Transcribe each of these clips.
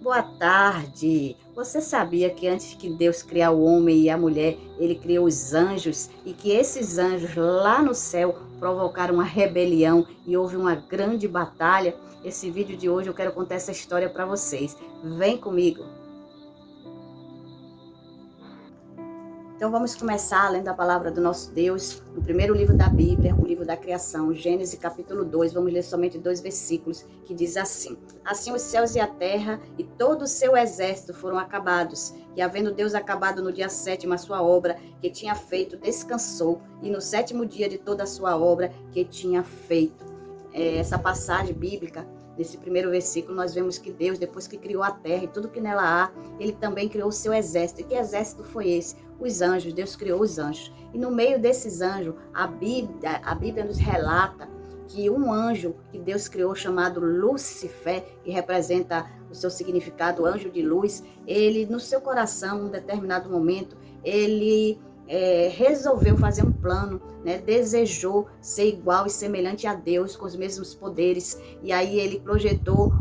Boa tarde. Você sabia que antes que Deus criar o homem e a mulher, ele criou os anjos e que esses anjos lá no céu provocaram uma rebelião e houve uma grande batalha? Esse vídeo de hoje eu quero contar essa história para vocês. Vem comigo. Então vamos começar lendo a palavra do nosso Deus no primeiro livro da Bíblia, o livro da criação, Gênesis capítulo 2. Vamos ler somente 2 versículos que diz assim: Assim os céus e a terra e todo o seu exército foram acabados, e havendo Deus acabado no dia 7º a sua obra que tinha feito, descansou, e no 7º dia de toda a sua obra que tinha feito. Essa passagem bíblica, nesse primeiro versículo, nós vemos que Deus, depois que criou a terra e tudo que nela há, ele também criou o seu exército. E que exército foi esse? Os anjos. Deus criou os anjos. E no meio desses anjos, a Bíblia nos relata que um anjo que Deus criou, chamado Lúcifer, que representa o seu significado, anjo de luz, ele, no seu coração, em um determinado momento, ele resolveu fazer um plano, né? Desejou ser igual e semelhante a Deus, com os mesmos poderes, e aí ele projetou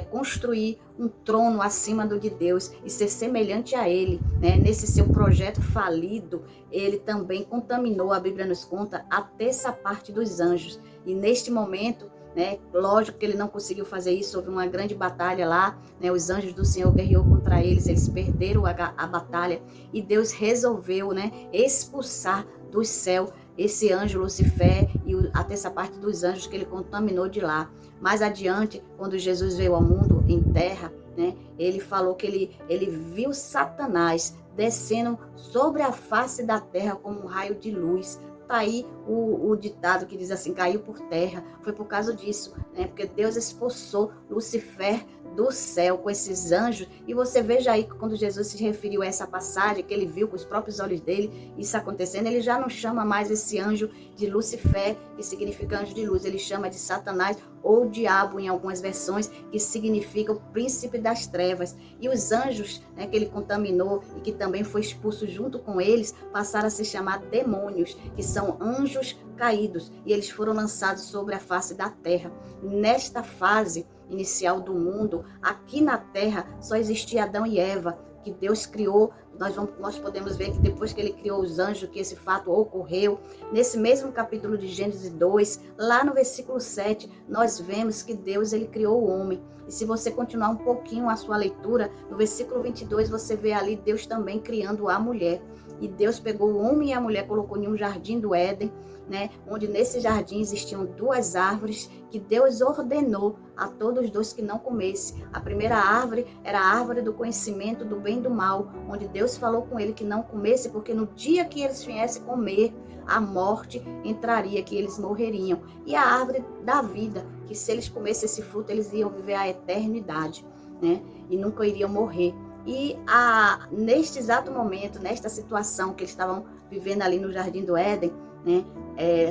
construir um trono acima do de Deus e ser semelhante a ele, né? Nesse seu projeto falido, ele também contaminou, a Bíblia nos conta, a terça parte dos anjos, e neste momento, né, lógico que ele não conseguiu fazer isso, houve uma grande batalha lá, né, os anjos do Senhor guerreou contra eles perderam a batalha, e Deus resolveu, né, expulsar do céu esse anjo Lucifer e até essa parte dos anjos que ele contaminou de lá. Mais adiante, quando Jesus veio ao mundo em terra, né, ele falou que ele viu Satanás descendo sobre a face da terra como um raio de luz. Tá aí o ditado que diz assim, caiu por terra. Foi por causa disso, né? Porque Deus expulsou Lucifer do céu com esses anjos. E você veja aí que quando Jesus se referiu a essa passagem, que ele viu com os próprios olhos dele isso acontecendo, ele já não chama mais esse anjo de Lucifer, que significa anjo de luz, ele chama de Satanás ou diabo em algumas versões, que significa o príncipe das trevas. E os anjos, né, que ele contaminou e que também foi expulso junto com eles, passaram a se chamar demônios, que são anjos caídos, e eles foram lançados sobre a face da terra. Nesta fase inicial do mundo, aqui na terra só existia Adão e Eva, que Deus criou. Nós podemos ver que depois que ele criou os anjos, que esse fato ocorreu. Nesse mesmo capítulo de Gênesis 2, lá no versículo 7, nós vemos que Deus ele criou o homem. E se você continuar um pouquinho a sua leitura, no versículo 22, você vê ali Deus também criando a mulher. E Deus pegou o homem e a mulher, colocou em um jardim do Éden, né, onde nesse jardim existiam duas árvores que Deus ordenou a todos dois que não comessem. A primeira árvore era a árvore do conhecimento do bem e do mal, onde Deus falou com ele que não comesse, porque no dia que eles viessem comer, a morte entraria, que eles morreriam. E a árvore da vida, que se eles comessem esse fruto, eles iam viver a eternidade, né, e nunca iriam morrer. E neste exato momento, nesta situação que eles estavam vivendo ali no Jardim do Éden, né,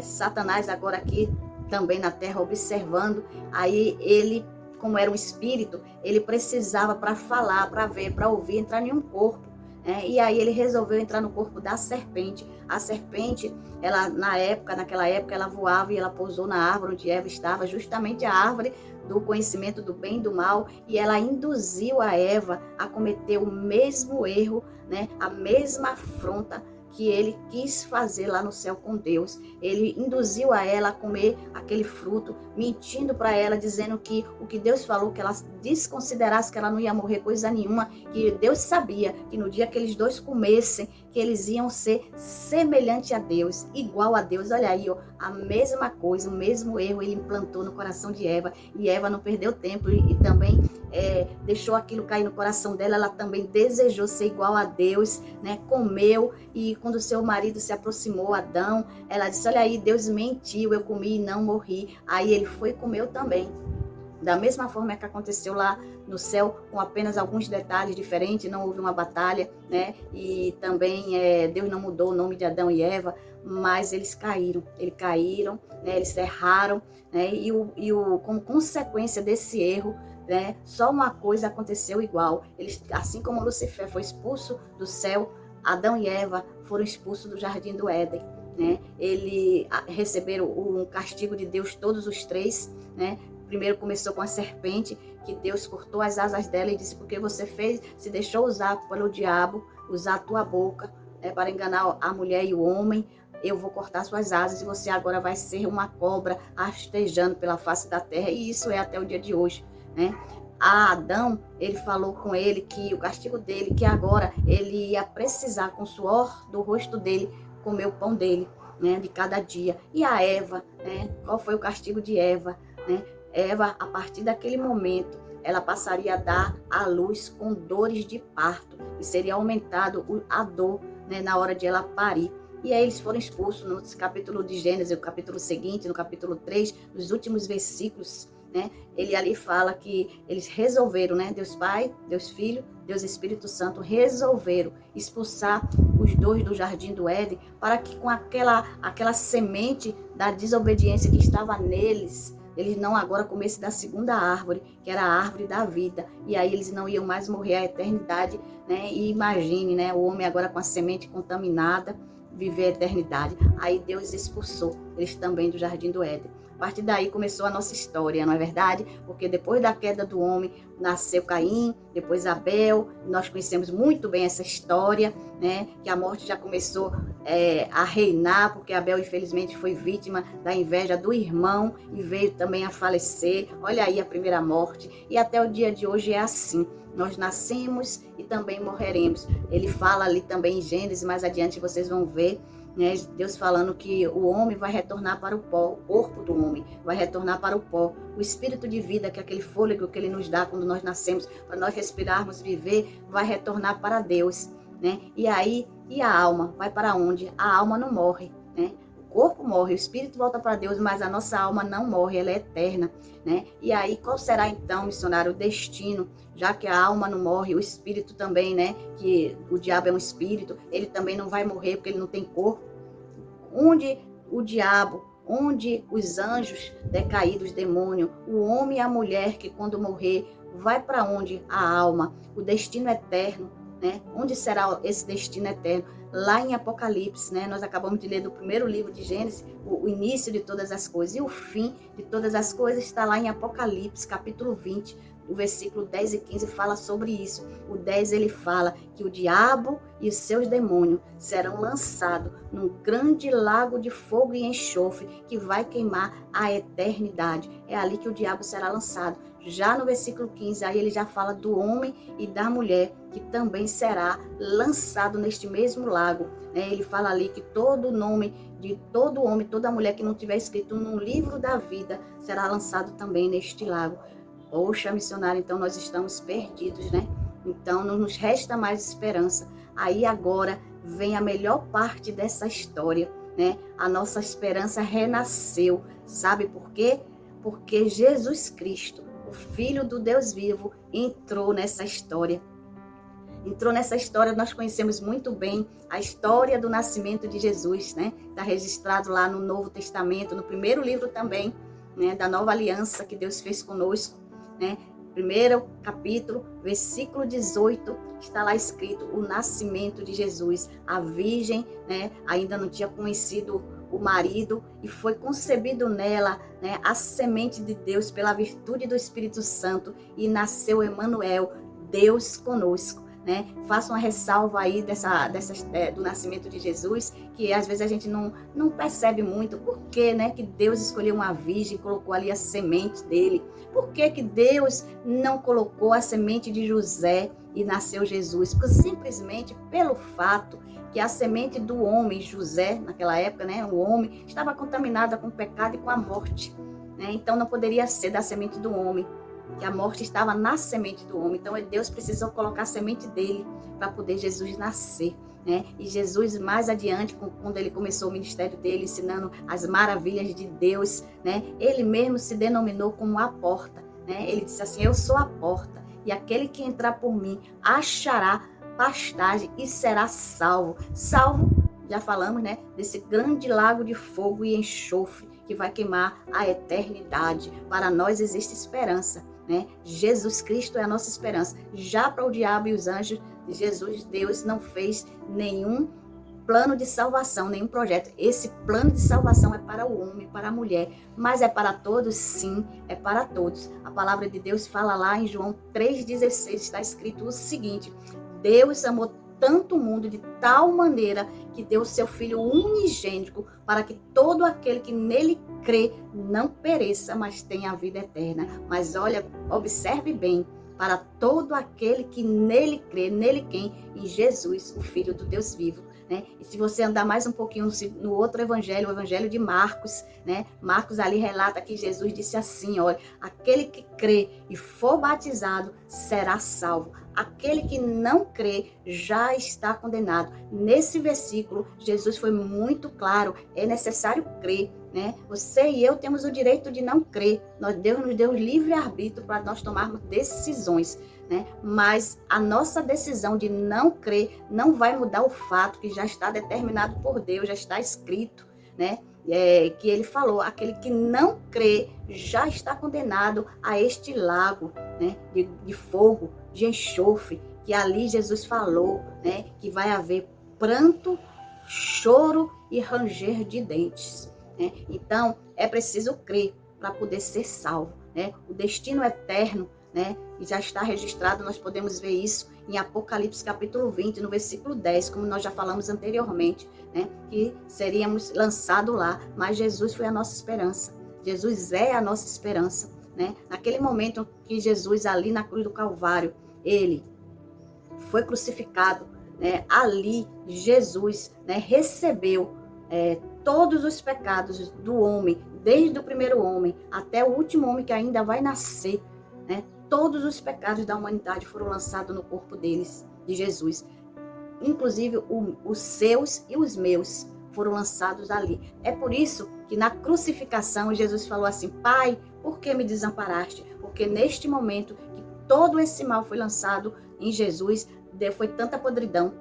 Satanás agora aqui também na terra observando, aí ele, como era um espírito, ele precisava para falar, para ver, para ouvir, entrar em um corpo. E aí ele resolveu entrar no corpo da serpente. A serpente, ela naquela época, ela voava e ela pousou na árvore onde Eva estava, justamente a árvore do conhecimento do bem e do mal, e ela induziu a Eva a cometer o mesmo erro, né, a mesma afronta que ele quis fazer lá no céu com Deus. Ele induziu a ela a comer aquele fruto, mentindo para ela, dizendo que o que Deus falou, que ela desconsiderasse, que ela não ia morrer coisa nenhuma, que Deus sabia que no dia que eles dois comessem, que eles iam ser semelhante a Deus, igual a Deus. Olha aí, ó, a mesma coisa, o mesmo erro ele implantou no coração de Eva, e Eva não perdeu tempo e também deixou aquilo cair no coração dela. Ela também desejou ser igual a Deus, né? Comeu, e quando seu marido se aproximou, Adão, ela disse, olha aí, Deus mentiu, eu comi e não morri. Aí ele foi e comeu também. Da mesma forma que aconteceu lá no céu, com apenas alguns detalhes diferentes, não houve uma batalha, né? E também Deus não mudou o nome de Adão e Eva, mas eles caíram, né? Eles erraram, né? Como consequência desse erro, né? Só uma coisa aconteceu igual. Eles, assim como Lucifer foi expulso do céu, Adão e Eva foram expulsos do Jardim do Éden, né? Eles receberam um castigo de Deus, todos os três, né? primeiro começou com a serpente, que Deus cortou as asas dela e disse, porque você se deixou usar pelo diabo, usar a tua boca, para enganar a mulher e o homem, eu vou cortar suas asas e você agora vai ser uma cobra rastejando pela face da terra. E isso é até o dia de hoje, né? A Adão, ele falou com ele que o castigo dele, que agora ele ia precisar, com o suor do rosto dele, comer o pão dele, né, de cada dia. E a Eva, né, qual foi o castigo de Eva? Né? Eva, a partir daquele momento, ela passaria a dar à luz com dores de parto, e seria aumentado a dor, né, na hora de ela parir. E aí eles foram expulsos no capítulo de Gênesis, o capítulo seguinte, no capítulo 3, nos últimos versículos, né? Ele ali fala que eles resolveram, né? Deus Pai, Deus Filho, Deus Espírito Santo resolveram expulsar os dois do Jardim do Éden, para que com aquela semente da desobediência que estava neles, eles não agora comessem da segunda árvore, que era a árvore da vida. E aí eles não iam mais morrer a eternidade, né? E imagine, né? O homem agora com a semente contaminada, viver a eternidade. Aí Deus expulsou eles também do Jardim do Éden. A partir daí começou a nossa história, não é verdade? Porque depois da queda do homem, nasceu Caim, depois Abel. Nós conhecemos muito bem essa história, né? Que a morte já começou a reinar, porque Abel, infelizmente, foi vítima da inveja do irmão e veio também a falecer. Olha aí a primeira morte. E até o dia de hoje é assim. Nós nascemos e também morreremos. Ele fala ali também em Gênesis, mais adiante vocês vão ver, né, Deus falando que o homem vai retornar para o pó, o corpo do homem vai retornar para o pó. O espírito de vida, que é aquele fôlego que ele nos dá quando nós nascemos, para nós respirarmos, viver, vai retornar para Deus, né? E aí, e a alma vai para onde? A alma não morre, né? O corpo morre, o espírito volta para Deus, mas a nossa alma não morre, ela é eterna, né? E aí, qual será então, missionário, o destino? Já que a alma não morre, o espírito também, né? Que o diabo é um espírito, ele também não vai morrer porque ele não tem corpo. Onde o diabo, onde os anjos decaídos, demônio, o homem e a mulher que quando morrer, vai para onde? A alma, o destino eterno, né? Onde será esse destino eterno? Lá em Apocalipse, né? Nós acabamos de ler do primeiro livro de Gênesis, o início de todas as coisas, e o fim de todas as coisas está lá em Apocalipse, capítulo 20, o versículo 10 e 15 fala sobre isso. O 10 ele fala que o diabo e os seus demônios serão lançados num grande lago de fogo e enxofre que vai queimar a eternidade. É ali que o diabo será lançado. Já no versículo 15, aí ele já fala do homem e da mulher, que também será lançado neste mesmo lago. Ele fala ali que todo nome de todo homem, toda mulher que não tiver escrito no livro da vida, será lançado também neste lago. Poxa, missionário, então nós estamos perdidos, né? Então não nos resta mais esperança. Aí agora vem a melhor parte dessa história, né? A nossa esperança renasceu. Sabe por quê? Porque Jesus Cristo, o Filho do Deus vivo, entrou nessa história. Entrou nessa história, nós conhecemos muito bem a história do nascimento de Jesus, né? Está registrado lá no Novo Testamento, no primeiro livro também, né? Da Nova Aliança que Deus fez conosco. Né? Primeiro capítulo, versículo 18, está lá escrito o nascimento de Jesus. A virgem, né, ainda não tinha conhecido o marido e foi concebido nela, né, a semente de Deus pela virtude do Espírito Santo e nasceu Emanuel, Deus conosco. Né? Faça uma ressalva aí do nascimento de Jesus, que às vezes a gente não percebe muito. Por que, né, que Deus escolheu uma virgem e colocou ali a semente dele? Por que Deus não colocou a semente de José e nasceu Jesus? Porque simplesmente pelo fato que a semente do homem, José, naquela época, né, o homem, estava contaminada com o pecado e com a morte. Né? Então não poderia ser da semente do homem, que a morte estava na semente do homem. Então Deus precisou colocar a semente dele para poder Jesus nascer, né? E Jesus mais adiante, quando ele começou o ministério dele, ensinando as maravilhas de Deus, né? Ele mesmo se denominou como a porta, né? Ele disse assim: eu sou a porta, e aquele que entrar por mim achará pastagem e será salvo. Salvo, já falamos, né? Desse grande lago de fogo e enxofre que vai queimar a eternidade. Para nós existe esperança, né? Jesus Cristo é a nossa esperança. Já para o diabo e os anjos, Jesus, Deus não fez nenhum plano de salvação, nenhum projeto. Esse plano de salvação é para o homem, para a mulher, mas é para todos? Sim, é para todos. A palavra de Deus fala lá em João 3,16, está escrito o seguinte: Deus amou tanto o mundo de tal maneira que deu o seu Filho unigênito para que todo aquele que nele crê não pereça, mas tenha a vida eterna. Mas olha, observe bem, para todo aquele que nele crê, nele quem? Em Jesus, o Filho do Deus vivo. Né? E se você andar mais um pouquinho no outro evangelho, o evangelho de Marcos, né? Marcos ali relata que Jesus disse assim, olha, aquele que crê e for batizado será salvo. Aquele que não crê já está condenado. Nesse versículo, Jesus foi muito claro, é necessário crer. Né? Você e eu temos o direito de não crer. Deus nos deu livre-arbítrio para nós tomarmos decisões. Né? Mas a nossa decisão de não crer não vai mudar o fato que já está determinado por Deus, já está escrito, né? Que ele falou, aquele que não crê já está condenado a este lago, né? de fogo, de enxofre, que ali Jesus falou, né? Que vai haver pranto, choro e ranger de dentes. Né? Então, é preciso crer para poder ser salvo. Né? O destino eterno, né? E já está registrado, nós podemos ver isso em Apocalipse capítulo 20, no versículo 10, como nós já falamos anteriormente, né? Que seríamos lançados lá, mas Jesus foi a nossa esperança. Jesus é a nossa esperança. Né? Naquele momento que Jesus, ali na cruz do Calvário, ele foi crucificado, né? Ali Jesus, né, recebeu todos os pecados do homem, desde o primeiro homem até o último homem que ainda vai nascer, né? Todos os pecados da humanidade foram lançados no corpo deles, de Jesus. Inclusive os seus e os meus foram lançados ali. É por isso que na crucificação Jesus falou assim: Pai, por que me desamparaste? Porque neste momento que todo esse mal foi lançado em Jesus, foi tanta podridão,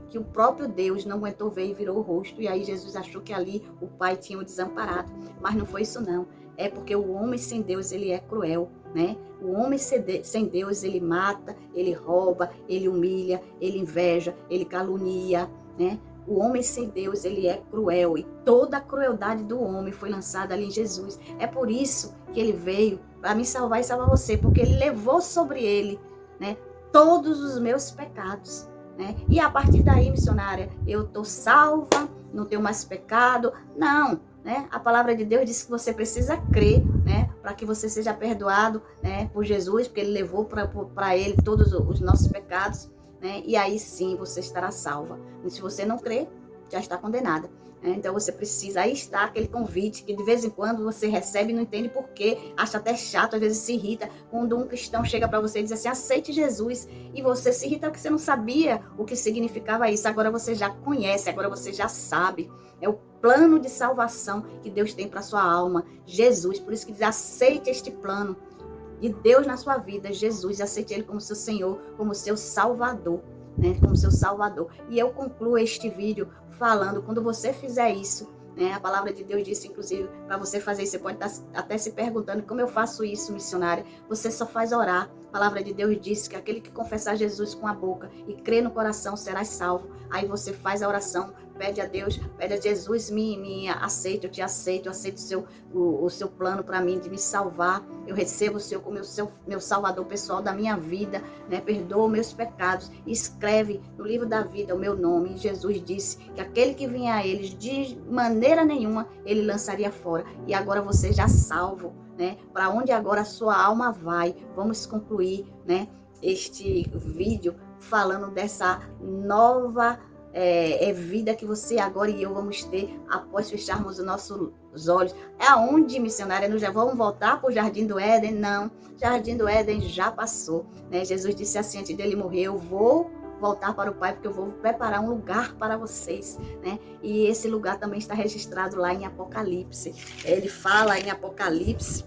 que o próprio Deus não aguentou ver e virou o rosto. E aí Jesus achou que ali o Pai tinha o desamparado. Mas não foi isso não. É porque o homem sem Deus, ele é cruel, né? O homem sem Deus, ele mata, ele rouba, ele humilha, ele inveja, ele calunia, né? O homem sem Deus, ele é cruel. E toda a crueldade do homem foi lançada ali em Jesus. É por isso que ele veio para me salvar e salvar você. Porque ele levou sobre ele, né, todos os meus pecados. Né? E a partir daí, missionária, eu estou salva, não tenho mais pecado. Não. Né? A palavra de Deus diz que você precisa crer, né, para que você seja perdoado, né, por Jesus, porque ele levou para ele todos os nossos pecados, né, e aí sim você estará salva. E se você não crer, já está condenada. Né? Então você precisa, aí está aquele convite que de vez em quando você recebe e não entende por quê, acha até chato, às vezes se irrita, quando um cristão chega para você e diz assim, aceite Jesus, e você se irrita porque você não sabia o que significava isso, agora você já conhece, agora você já sabe. É o plano de salvação que Deus tem para sua alma, Jesus. Por isso que diz, aceite este plano de Deus na sua vida, Jesus, aceite Ele como seu Senhor, como seu Salvador, né? Como seu Salvador. E eu concluo este vídeo falando, quando você fizer isso, né? A palavra de Deus disse, inclusive, para você fazer isso, você pode estar até se perguntando, como eu faço isso, missionária? Você só faz orar. A palavra de Deus diz que aquele que confessar Jesus com a boca e crer no coração será salvo. Aí você faz a oração, pede a Deus, pede a Jesus, me aceite, eu te aceito, eu aceito o seu plano para mim de me salvar. Eu recebo o seu como meu salvador pessoal da minha vida, né? Perdoa meus pecados, escreve no livro da vida o meu nome. E Jesus disse que aquele que vinha a eles, de maneira nenhuma, ele lançaria fora. E agora você já salvo, né? Para onde agora a sua alma vai? Vamos concluir, né, este vídeo falando dessa nova vida que você agora e eu vamos ter após fecharmos os nossos olhos. É aonde, missionária? Não já vamos voltar para o Jardim do Éden? Não, Jardim do Éden já passou, né? Jesus disse assim antes dele morrer, eu vou voltar para o Pai, porque eu vou preparar um lugar para vocês, né? E esse lugar também está registrado lá em Apocalipse. Ele fala em Apocalipse,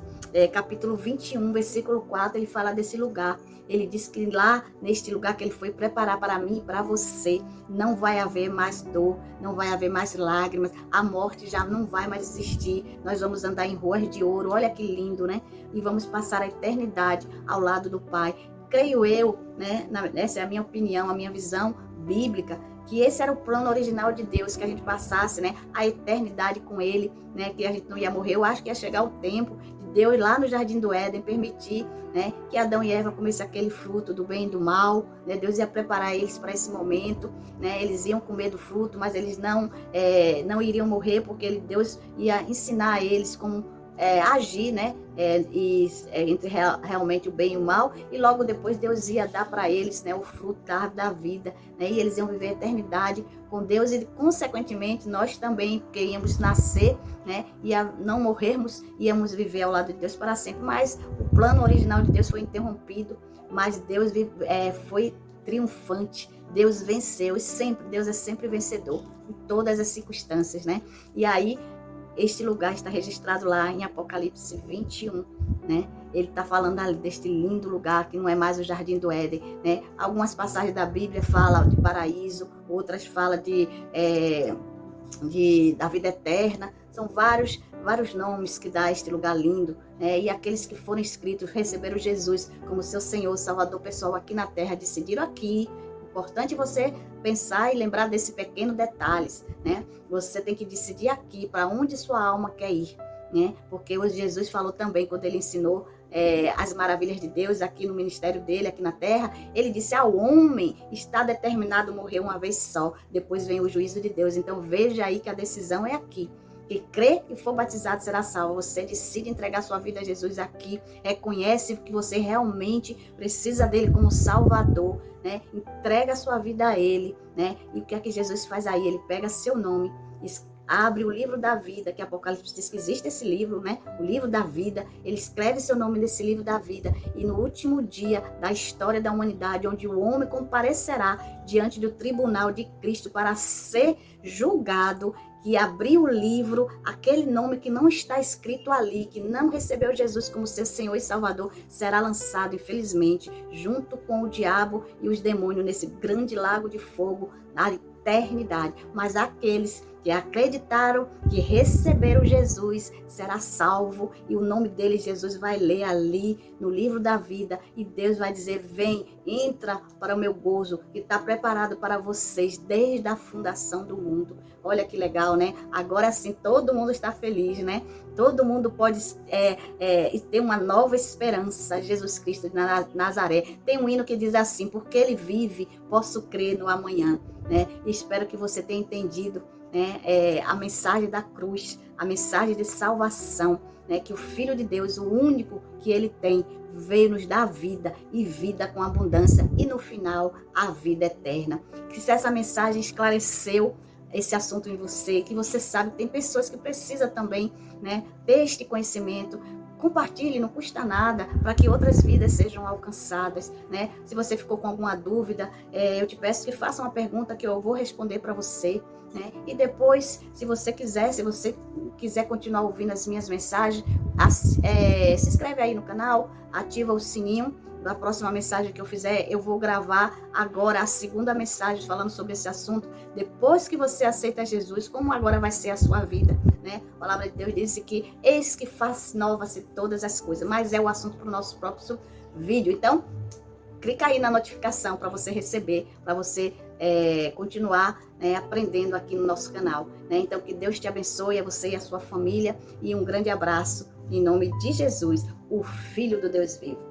capítulo 21, versículo 4, ele fala desse lugar. Ele diz que lá, neste lugar que ele foi preparar para mim e para você, não vai haver mais dor, não vai haver mais lágrimas, a morte já não vai mais existir, nós vamos andar em ruas de ouro, olha que lindo, né? E vamos passar a eternidade ao lado do Pai. Creio eu, né? Essa é a minha opinião, a minha visão bíblica, que esse era o plano original de Deus, que a gente passasse, né, a eternidade com ele, né, que a gente não ia morrer. Eu acho que ia chegar o tempo de Deus lá no Jardim do Éden permitir, né, que Adão e Eva comessem aquele fruto do bem e do mal, né? Deus ia preparar eles para esse momento, né? Eles iam comer do fruto, mas eles não iriam morrer, porque Deus ia ensinar a eles como agir, né? Entre realmente o bem e o mal, e logo depois Deus ia dar para eles, né, o fruto da vida, né? E eles iam viver a eternidade com Deus, e consequentemente nós também, porque íamos nascer, né, e não morrermos, íamos viver ao lado de Deus para sempre. Mas o plano original de Deus foi interrompido, mas Deus foi triunfante. Deus venceu, e sempre, Deus é sempre vencedor em todas as circunstâncias, né? E aí este lugar está registrado lá em Apocalipse 21, né? Ele está falando ali deste lindo lugar que não é mais o Jardim do Éden, né? Algumas passagens da Bíblia falam de paraíso, outras falam da vida eterna. São vários nomes que dá este lugar lindo, né? E aqueles que foram inscritos, receberam Jesus como seu Senhor, Salvador pessoal aqui na terra, decidiram aqui. Importante você pensar e lembrar desse pequeno detalhes, né? Você tem que decidir aqui para onde sua alma quer ir, né? Porque Jesus falou também, quando ele ensinou as maravilhas de Deus aqui no ministério dele, aqui na terra, ele disse: ao homem está determinado morrer uma vez só, depois vem o juízo de Deus. Então veja aí que a decisão é aqui. Que crê e for batizado será salvo. Você decide entregar sua vida a Jesus aqui, reconhece que você realmente precisa dele como Salvador, né? Entrega a sua vida a ele, né? E o que é que Jesus faz aí? Ele pega seu nome, abre o livro da vida, que Apocalipse diz que existe esse livro, né? O livro da vida. Ele escreve seu nome nesse livro da vida, e no último dia da história da humanidade, onde o homem comparecerá diante do tribunal de Cristo para ser julgado, que abriu o livro, aquele nome que não está escrito ali, que não recebeu Jesus como seu Senhor e Salvador, será lançado, infelizmente, junto com o diabo e os demônios, nesse grande lago de fogo, na eternidade. Mas aqueles que acreditaram, que receberam Jesus, será salvo, e o nome dele, Jesus, vai ler ali no livro da vida, e Deus vai dizer: vem, entra para o meu gozo, que está preparado para vocês desde a fundação do mundo. Olha que legal, né? Agora sim, todo mundo está feliz, né? Todo mundo pode ter uma nova esperança. Jesus Cristo de Nazaré. Tem um hino que diz assim: porque ele vive, posso crer no amanhã, né? E espero que você tenha entendido, né, a mensagem da cruz, a mensagem de salvação, né, que o Filho de Deus, o único que ele tem, veio nos dar vida, e vida com abundância, e no final a vida eterna. Que se essa mensagem esclareceu esse assunto em você, que você sabe que tem pessoas que precisam também, né, ter este conhecimento, compartilhe, não custa nada, para que outras vidas sejam alcançadas, né? Se você ficou com alguma dúvida, eu te peço que faça uma pergunta que eu vou responder para você, né? E depois, se você quiser continuar ouvindo as minhas mensagens, se inscreve aí no canal, ativa o sininho. Da próxima mensagem que eu fizer, eu vou gravar agora a segunda mensagem falando sobre esse assunto. Depois que você aceita Jesus, como agora vai ser a sua vida, né? A palavra de Deus disse que eis que faz novas todas as coisas, mas é o assunto para o nosso próprio vídeo. Então, clica aí na notificação para você receber, para você continuar, né, aprendendo aqui no nosso canal, né? Então, que Deus te abençoe, a você e a sua família, e um grande abraço em nome de Jesus, o Filho do Deus vivo.